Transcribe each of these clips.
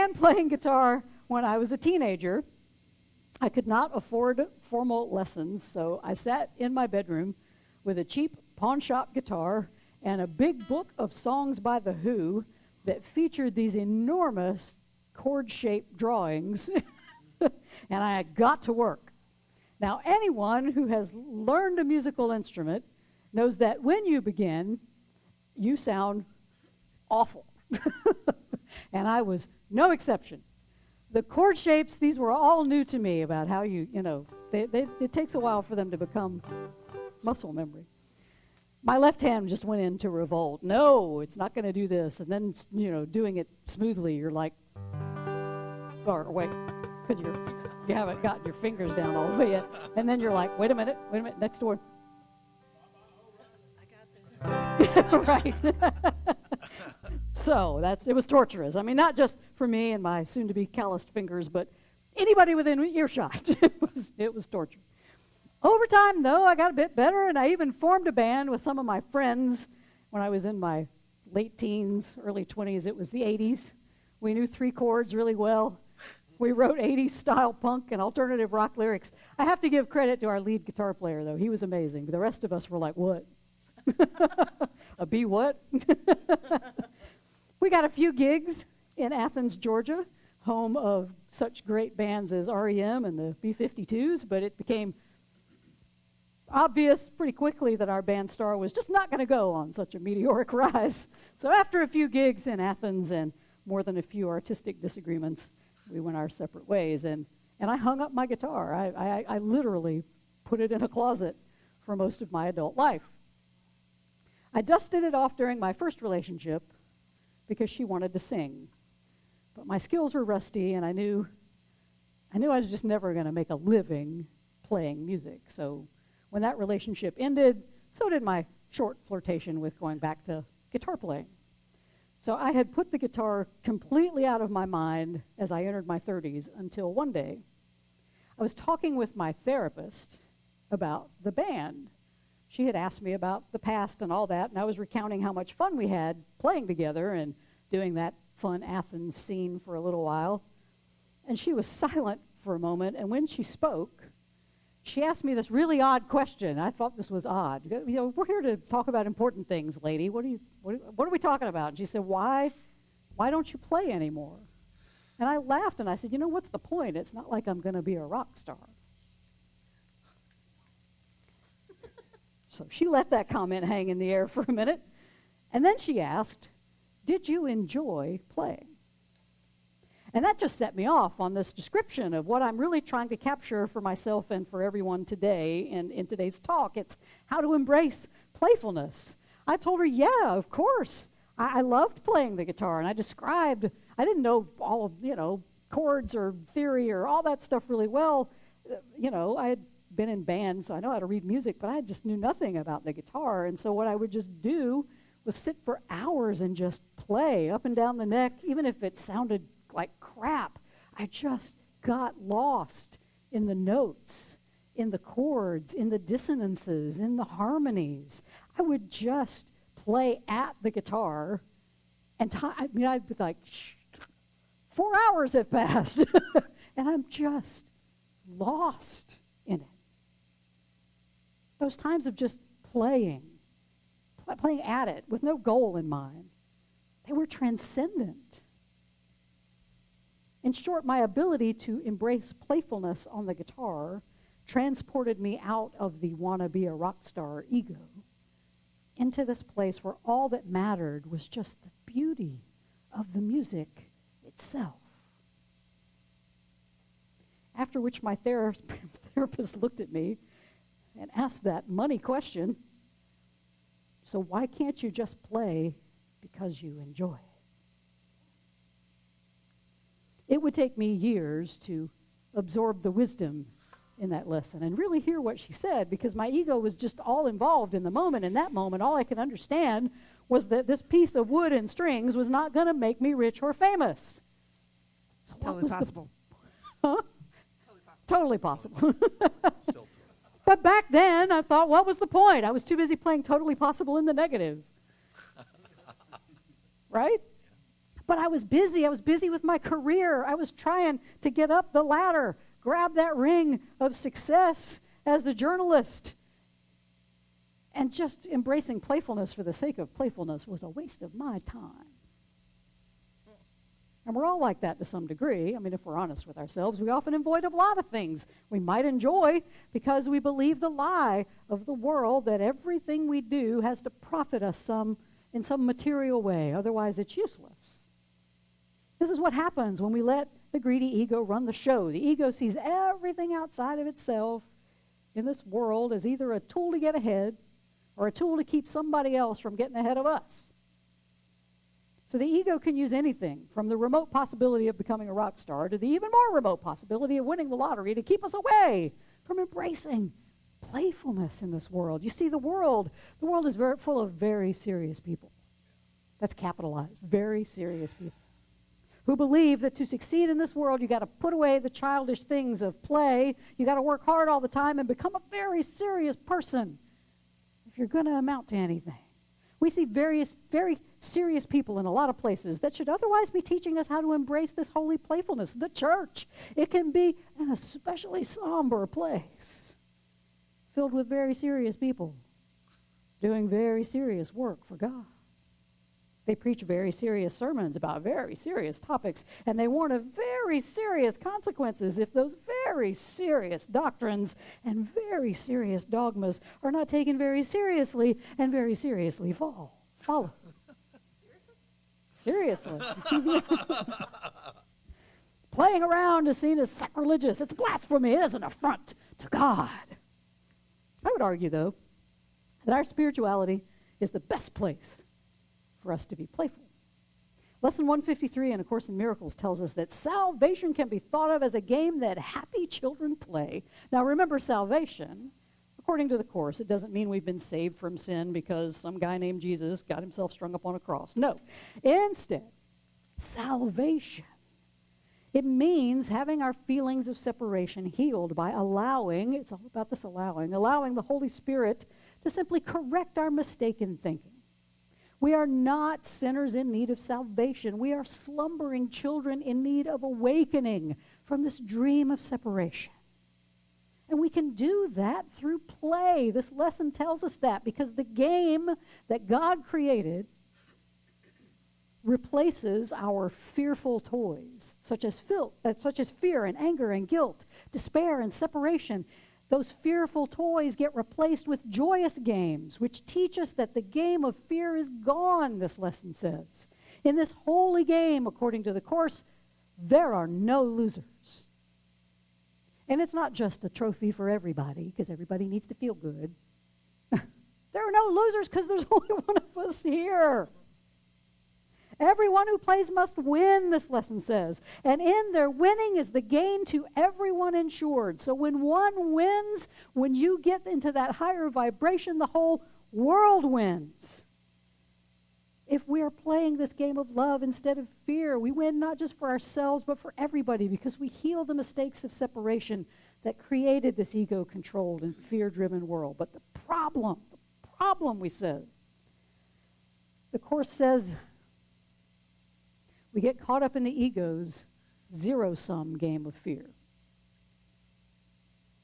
began playing guitar when I was a teenager. I could not afford formal lessons, so I sat in my bedroom with a cheap pawn shop guitar and a big book of songs by The Who that featured these enormous chord-shaped drawings, and I got to work. Now, anyone who has learned a musical instrument knows that when you begin, you sound awful. And I was no exception. The chord shapes, these were all new to me about how it takes a while for them to become muscle memory. My left hand just went into revolt. No, it's not going to do this. And then, doing it smoothly, you're like, or wait, because you haven't gotten your fingers down all the way yet. And then you're like, wait a minute, next door. I got this. Right. So it was torturous. I mean, not just for me and my soon-to-be calloused fingers, but anybody within earshot. It was torture. Over time, though, I got a bit better, and I even formed a band with some of my friends when I was in my late teens, early 20s. It was the 80s. We knew 3 chords really well. We wrote 80s style punk and alternative rock lyrics. I have to give credit to our lead guitar player, though. He was amazing. The rest of us were like, what? A B what? We got a few gigs in Athens, Georgia, home of such great bands as REM and the B-52s, but it became obvious pretty quickly that our band star was just not going to go on such a meteoric rise. So after a few gigs in Athens and more than a few artistic disagreements, we went our separate ways, and I hung up my guitar. I literally put it in a closet for most of my adult life. I dusted it off during my first relationship because she wanted to sing. But my skills were rusty, and I knew I was just never going to make a living playing music. So when that relationship ended, so did my short flirtation with going back to guitar playing. So I had put the guitar completely out of my mind as I entered my 30s until one day I was talking with my therapist about the band. She had asked me about the past and all that, and I was recounting how much fun we had playing together and doing that fun Athens scene for a little while. And she was silent for a moment, and when she spoke, she asked me this really odd question. I thought this was odd. We're here to talk about important things, lady. What are we talking about? And she said, why don't you play anymore? And I laughed, and I said, what's the point? It's not like I'm going to be a rock star. So she let that comment hang in the air for a minute. And then she asked, did you enjoy playing? And that just set me off on this description of what I'm really trying to capture for myself and for everyone today in today's talk. It's how to embrace playfulness. I told her, yeah, of course. I loved playing the guitar, and I didn't know all of, chords or theory or all that stuff really well. I had been in bands, so I know how to read music, but I just knew nothing about the guitar. And so what I would just do was sit for hours and just play up and down the neck, even if it sounded like crap. I just got lost in the notes, in the chords, in the dissonances, in the harmonies. I would just play at the guitar, and I'd be like, 4 hours have passed, and I'm just lost in it. Those times of just playing at it with no goal in mind, they were transcendent. In short, my ability to embrace playfulness on the guitar transported me out of the wanna-be a rock star ego into this place where all that mattered was just the beauty of the music itself. After which my therapist looked at me and asked that money question, so why can't you just play because you enjoy it? It would take me years to absorb the wisdom in that lesson and really hear what she said, because my ego was just all involved in the moment. In that moment, all I could understand was that this piece of wood and strings was not going to make me rich or famous. So it's totally possible. Huh? Totally possible. Still totally. But back then, I thought, what was the point? I was too busy playing totally possible in the negative. Right? But I was busy. I was busy with my career. I was trying to get up the ladder, grab that ring of success as the journalist. And just embracing playfulness for the sake of playfulness was a waste of my time. And we're all like that to some degree. I mean, if we're honest with ourselves, we often avoid a lot of things we might enjoy because we believe the lie of the world that everything we do has to profit us in some material way. Otherwise, it's useless. This is what happens when we let the greedy ego run the show. The ego sees everything outside of itself in this world as either a tool to get ahead or a tool to keep somebody else from getting ahead of us. So the ego can use anything from the remote possibility of becoming a rock star to the even more remote possibility of winning the lottery to keep us away from embracing playfulness in this world. You see, the world is very full of very serious people. That's capitalized, very serious people who believe that to succeed in this world, you got to put away the childish things of play. You got to work hard all the time and become a very serious person if you're going to amount to anything. We see very serious people in a lot of places that should otherwise be teaching us how to embrace this holy playfulness. The church, it can be an especially somber place filled with very serious people doing very serious work for God. They preach very serious sermons about very serious topics, and they warn of very serious consequences if those very serious doctrines and very serious dogmas are not taken very seriously and very seriously follow. Seriously. Playing around is seen as sacrilegious. It's blasphemy. It is an affront to God. I would argue, though, that our spirituality is the best place for us to be playful. Lesson 153 in A Course in Miracles tells us that salvation can be thought of as a game that happy children play. Now remember, salvation, according to the Course, it doesn't mean we've been saved from sin because some guy named Jesus got himself strung up on a cross. No. Instead, salvation, it means having our feelings of separation healed by allowing, it's all about this allowing the Holy Spirit to simply correct our mistaken thinking. We are not sinners in need of salvation. We are slumbering children in need of awakening from this dream of separation. And we can do that through play. This lesson tells us that because the game that God created replaces our fearful toys, such as fear and anger and guilt, despair and separation. Those fearful toys get replaced with joyous games, which teach us that the game of fear is gone, this lesson says. In this holy game, according to the Course, there are no losers. And it's not just a trophy for everybody, because everybody needs to feel good. There are no losers because there's only one of us here. Everyone who plays must win, this lesson says. And in their winning is the gain to everyone insured. So when one wins, when you get into that higher vibration, the whole world wins. If we are playing this game of love instead of fear, we win not just for ourselves, but for everybody, because we heal the mistakes of separation that created this ego-controlled and fear-driven world. But the problem, we said, the Course says, we get caught up in the ego's zero-sum game of fear.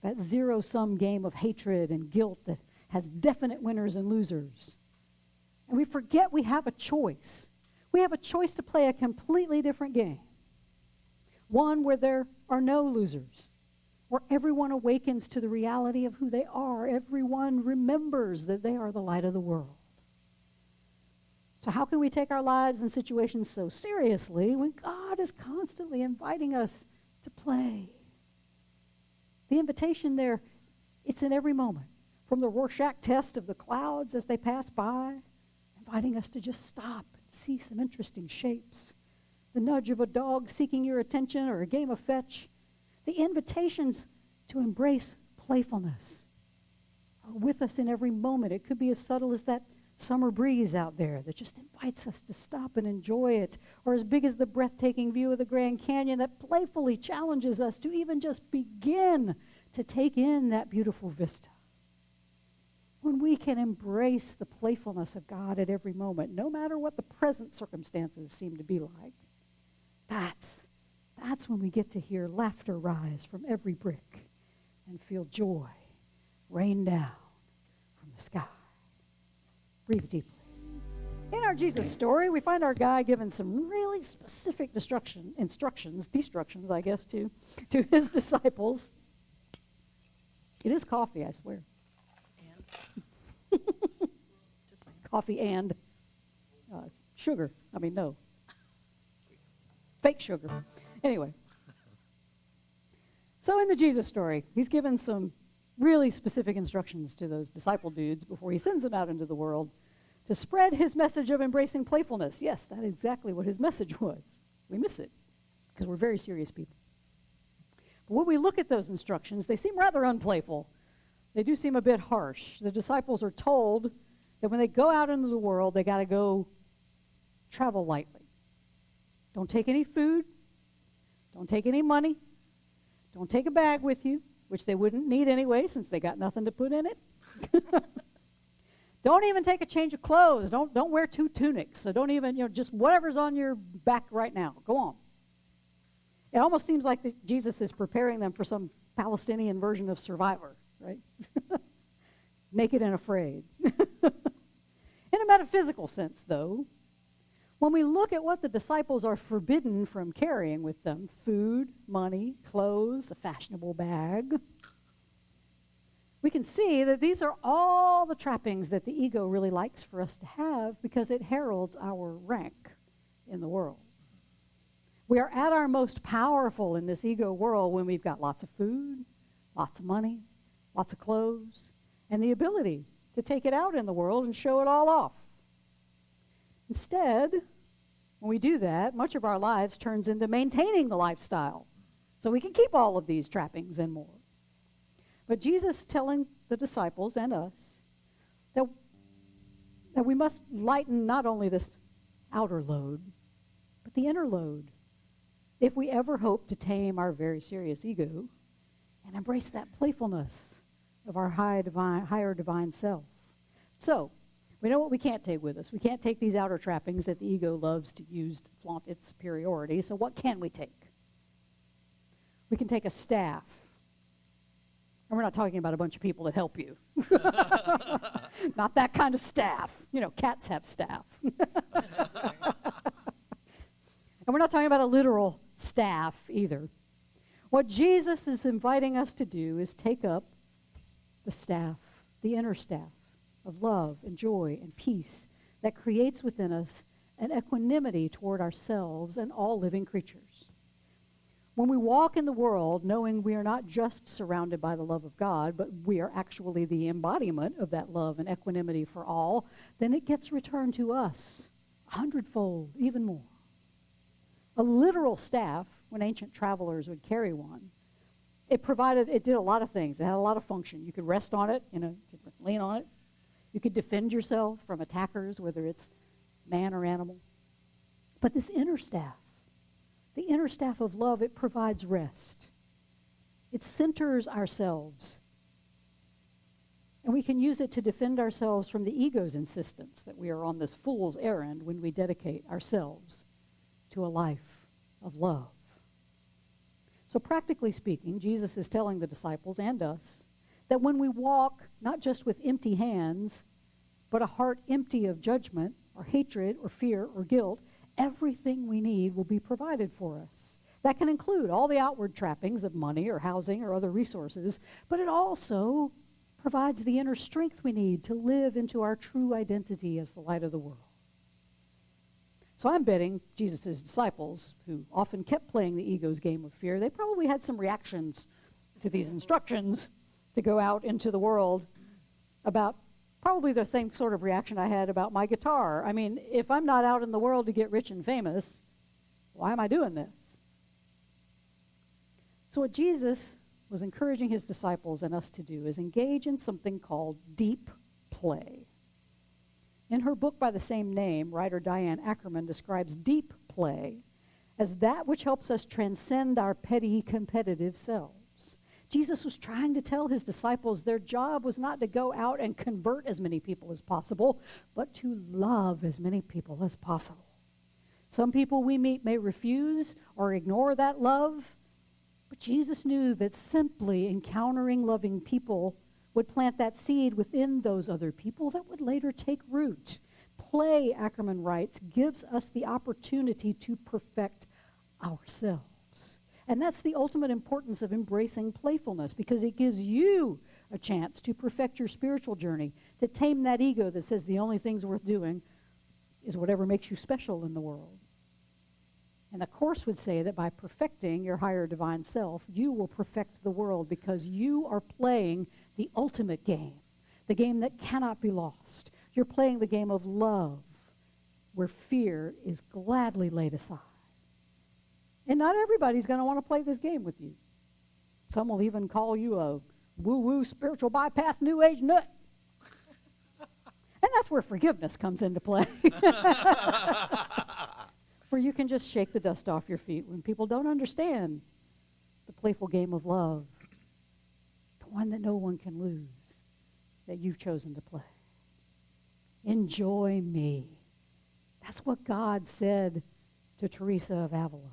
That zero-sum game of hatred and guilt that has definite winners and losers. And we forget we have a choice. We have a choice to play a completely different game. One where there are no losers, where everyone awakens to the reality of who they are. Everyone remembers that they are the light of the world. So how can we take our lives and situations so seriously when God is constantly inviting us to play? The invitation there, it's in every moment. From the Rorschach test of the clouds as they pass by, inviting us to just stop and see some interesting shapes. The nudge of a dog seeking your attention or a game of fetch. The invitations to embrace playfulness are with us in every moment. It could be as subtle as that summer breeze out there that just invites us to stop and enjoy it, or as big as the breathtaking view of the Grand Canyon that playfully challenges us to even just begin to take in that beautiful vista. when we can embrace the playfulness of God at every moment, no matter what the present circumstances seem to be like, that's when we get to hear laughter rise from every brick and feel joy rain down from the sky. Breathe deeply. In our Jesus story, we find our guy given some really specific instructions, I guess, to his disciples. It is coffee, I swear. And? Coffee and sugar. I mean, no. Fake sugar. Anyway. So in the Jesus story, he's given some really specific instructions to those disciple dudes before he sends them out into the world to spread his message of embracing playfulness. Yes, that's exactly what his message was. We miss it because we're very serious people. But when we look at those instructions, they seem rather unplayful. They do seem a bit harsh. The disciples are told that when they go out into the world, they got to go travel lightly. Don't take any food. Don't take any money. Don't take a bag with you, which they wouldn't need anyway since they got nothing to put in it. Don't even take a change of clothes. Don't wear 2 tunics. So don't even, just whatever's on your back right now. Go on. It almost seems like Jesus is preparing them for some Palestinian version of Survivor, right? Naked and afraid. In a metaphysical sense, though, when we look at what the disciples are forbidden from carrying with them, food, money, clothes, a fashionable bag, we can see that these are all the trappings that the ego really likes for us to have because it heralds our rank in the world. We are at our most powerful in this ego world when we've got lots of food, lots of money, lots of clothes, and the ability to take it out in the world and show it all off. Instead, when we do that, much of our lives turns into maintaining the lifestyle so we can keep all of these trappings and more. But Jesus telling the disciples and us that we must lighten not only this outer load, but the inner load if we ever hope to tame our very serious ego and embrace that playfulness of our higher divine self. So, we know what we can't take with us. We can't take these outer trappings that the ego loves to use to flaunt its superiority. So what can we take? We can take a staff. And we're not talking about a bunch of people that help you. Not that kind of staff. Cats have staff. And we're not talking about a literal staff either. What Jesus is inviting us to do is take up the staff, the inner staff of love and joy and peace that creates within us an equanimity toward ourselves and all living creatures. When we walk in the world knowing we are not just surrounded by the love of God, but we are actually the embodiment of that love and equanimity for all, then it gets returned to us 100-fold, even more. A literal staff, when ancient travelers would carry one, it did a lot of things. It had a lot of function. You could rest on it, you could lean on it. You could defend yourself from attackers, whether it's man or animal. But this inner staff, the inner staff of love, it provides rest. It centers ourselves. And we can use it to defend ourselves from the ego's insistence that we are on this fool's errand when we dedicate ourselves to a life of love. So practically speaking, Jesus is telling the disciples and us that when we walk not just with empty hands, but a heart empty of judgment or hatred or fear or guilt, everything we need will be provided for us. That can include all the outward trappings of money or housing or other resources, but it also provides the inner strength we need to live into our true identity as the light of the world. So I'm betting Jesus' disciples, who often kept playing the ego's game of fear, they probably had some reactions to these instructions to go out into the world about probably the same sort of reaction I had about my guitar. I mean, if I'm not out in the world to get rich and famous, why am I doing this? So what Jesus was encouraging his disciples and us to do is engage in something called deep play. In her book by the same name, writer Diane Ackerman describes deep play as that which helps us transcend our petty competitive selves. Jesus was trying to tell his disciples their job was not to go out and convert as many people as possible, but to love as many people as possible. Some people we meet may refuse or ignore that love, but Jesus knew that simply encountering loving people would plant that seed within those other people that would later take root. Play, Ackerman writes, gives us the opportunity to perfect ourselves. And that's the ultimate importance of embracing playfulness, because it gives you a chance to perfect your spiritual journey, to tame that ego that says the only things worth doing is whatever makes you special in the world. And the Course would say that by perfecting your higher divine self, you will perfect the world, because you are playing the ultimate game, the game that cannot be lost. You're playing the game of love, where fear is gladly laid aside. And not everybody's going to want to play this game with you. Some will even call you a woo-woo spiritual bypass new age nut. And that's where forgiveness comes into play. Where you can just shake the dust off your feet when people don't understand the playful game of love, the one that no one can lose, that you've chosen to play. Enjoy me. That's what God said to Teresa of Avila.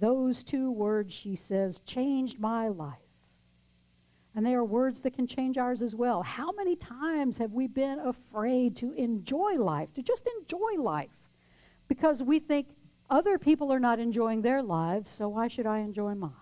Those two words, she says, changed my life. And they are words that can change ours as well. How many times have we been afraid to enjoy life, to just enjoy life? Because we think other people are not enjoying their lives, so why should I enjoy mine?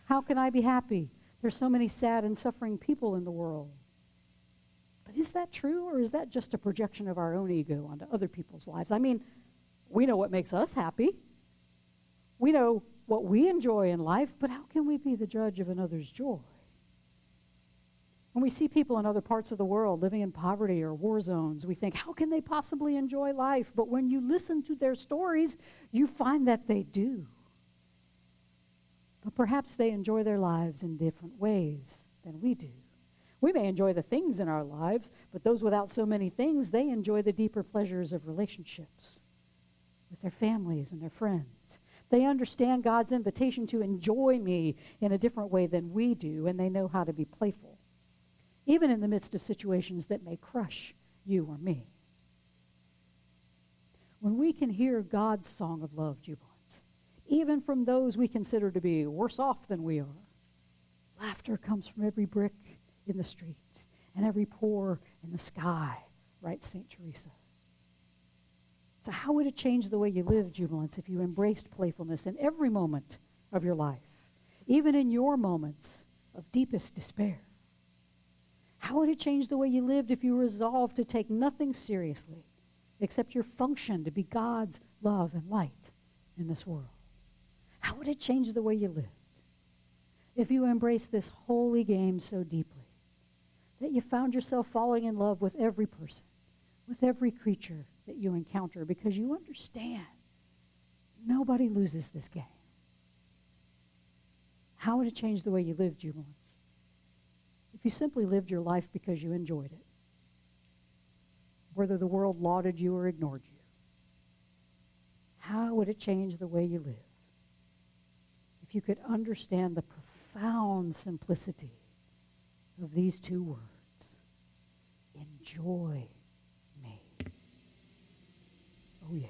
How can I be happy? There's so many sad and suffering people in the world. But is that true, or is that just a projection of our own ego onto other people's lives? I mean, we know what makes us happy. We know what we enjoy in life, but how can we be the judge of another's joy? When we see people in other parts of the world living in poverty or war zones, we think, how can they possibly enjoy life? But when you listen to their stories, you find that they do. But perhaps they enjoy their lives in different ways than we do. We may enjoy the things in our lives, but those without so many things, they enjoy the deeper pleasures of relationships with their families and their friends. They understand God's invitation to enjoy me in a different way than we do, and they know how to be playful, even in the midst of situations that may crush you or me. When we can hear God's song of love, jubilance, even from those we consider to be worse off than we are, laughter comes from every brick in the street and every pore in the sky, writes St. Teresa. So how would it change the way you live, jubilance, if you embraced playfulness in every moment of your life, even in your moments of deepest despair? How would it change the way you lived if you resolved to take nothing seriously except your function to be God's love and light in this world? How would it change the way you lived if you embraced this holy game so deeply that you found yourself falling in love with every person, with every creature that you encounter, because you understand nobody loses this game? How would it change the way you live, jubilance, if you simply lived your life because you enjoyed it, whether the world lauded you or ignored you? How would it change the way you live if you could understand the profound simplicity of these two words? Enjoy me. Oh, yeah.